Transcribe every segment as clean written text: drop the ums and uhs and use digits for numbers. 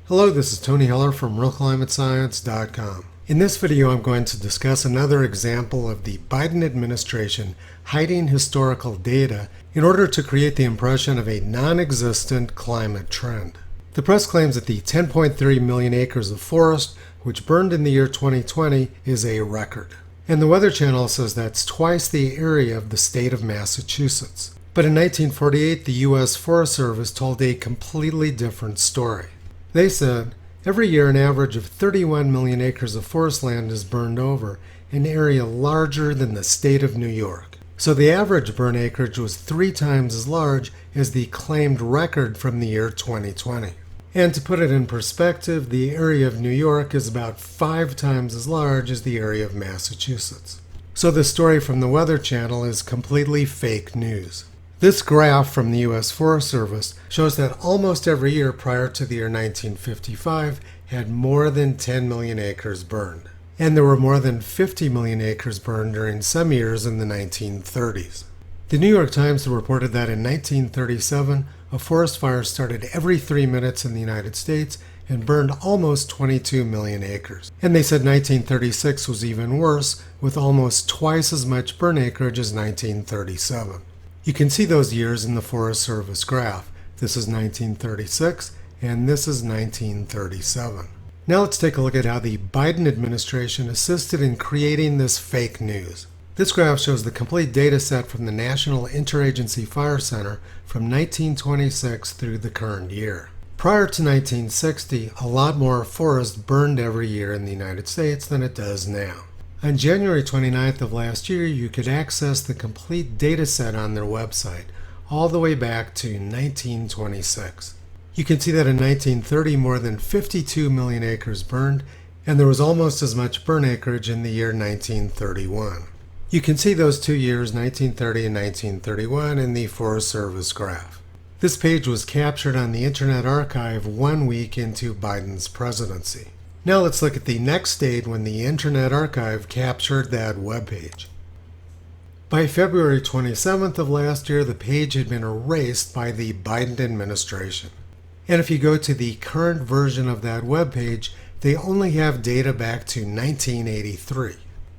Hello, this is Tony Heller from realclimatescience.com. In this video, I'm going to discuss another example of the Biden administration hiding historical data in order to create the impression of a non-existent climate trend. The press claims that the 10.3 million acres of forest which burned in the year 2020 is a record. And the Weather Channel says that's twice the area of the state of Massachusetts. But in 1948, the U.S. Forest Service told a completely different story. They said, every year an average of 31 million acres of forest land is burned over, an area larger than the state of New York. So the average burn acreage was 3 times as large as the claimed record from the year 2020. And to put it in perspective, the area of New York is about 5 times as large as the area of Massachusetts. So the story from the Weather Channel is completely fake news. This graph from the U.S. Forest Service shows that almost every year prior to the year 1955 had more than 10 million acres burned. And there were more than 50 million acres burned during some years in the 1930s. The New York Times reported that in 1937, a forest fire started every 3 minutes in the United States and burned almost 22 million acres. And they said 1936 was even worse, with almost twice as much burn acreage as 1937. You can see those years in the Forest Service graph. This is 1936, and this is 1937. Now let's take a look at how the Biden administration assisted in creating this fake news. This graph shows the complete data set from the National Interagency Fire Center from 1926 through the current year. Prior to 1960, a lot more forest burned every year in the United States than it does now. On January 29th of last year, you could access the complete data set on their website, all the way back to 1926. You can see that in 1930, more than 52 million acres burned, and there was almost as much burn acreage in the year 1931. You can see those 2 years, 1930 and 1931, in the Forest Service graph. This page was captured on the Internet Archive 1 week into Biden's presidency. Now let's look at the next date when the Internet Archive captured that webpage. By February 27th of last year, the page had been erased by the Biden administration. And if you go to the current version of that webpage, they only have data back to 1983.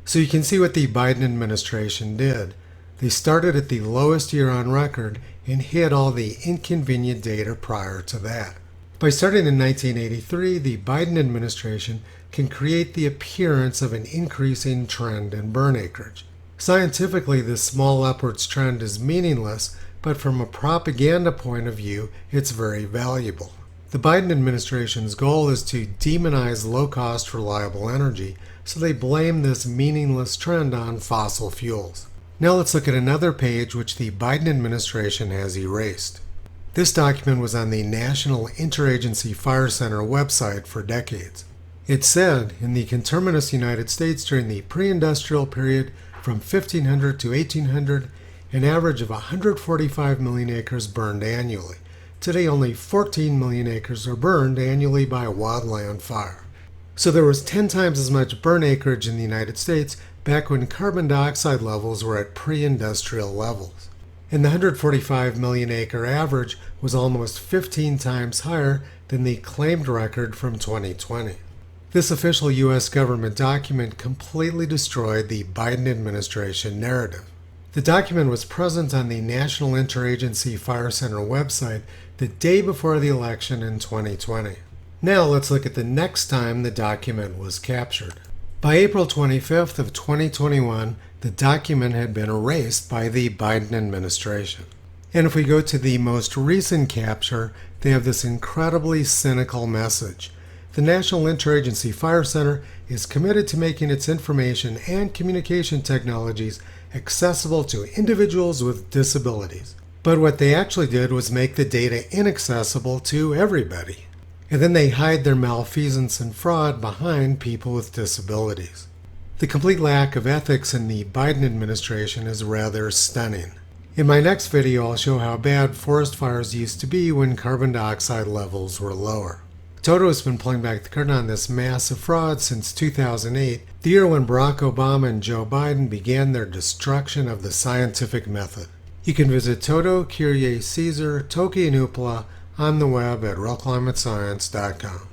So you can see what the Biden administration did. They started at the lowest year on record and hid all the inconvenient data prior to that. By starting in 1983, the Biden administration can create the appearance of an increasing trend in burn acreage. Scientifically, this small upwards trend is meaningless, but from a propaganda point of view, it's very valuable. The Biden administration's goal is to demonize low-cost, reliable energy, so they blame this meaningless trend on fossil fuels. Now let's look at another page which the Biden administration has erased. This document was on the National Interagency Fire Center website for decades. It said, in the conterminous United States during the pre-industrial period from 1500 to 1800, an average of 145 million acres burned annually. Today, only 14 million acres are burned annually by wildland fire. So there was 10 times as much burn acreage in the United States back when carbon dioxide levels were at pre-industrial levels. And the 145 million acre average was almost 15 times higher than the claimed record from 2020. This official U.S. government document completely destroyed the Biden administration narrative. The document was present on the National Interagency Fire Center website the day before the election in 2020. Now let's look at the next time the document was captured. By April 25th of 2021, the document had been erased by the Biden administration. And if we go to the most recent capture, they have this incredibly cynical message. The National Interagency Fire Center is committed to making its information and communication technologies accessible to individuals with disabilities. But what they actually did was make the data inaccessible to everybody. And then they hide their malfeasance and fraud behind people with disabilities. The complete lack of ethics in the Biden administration is rather stunning. In my next video, I'll show how bad forest fires used to be when carbon dioxide levels were lower. Toto has been pulling back the curtain on this massive fraud since 2008, the year when Barack Obama and Joe Biden began their destruction of the scientific method. You can visit Toto, Kyrie Caesar, Toki, and Upala on the web at realclimatescience.com.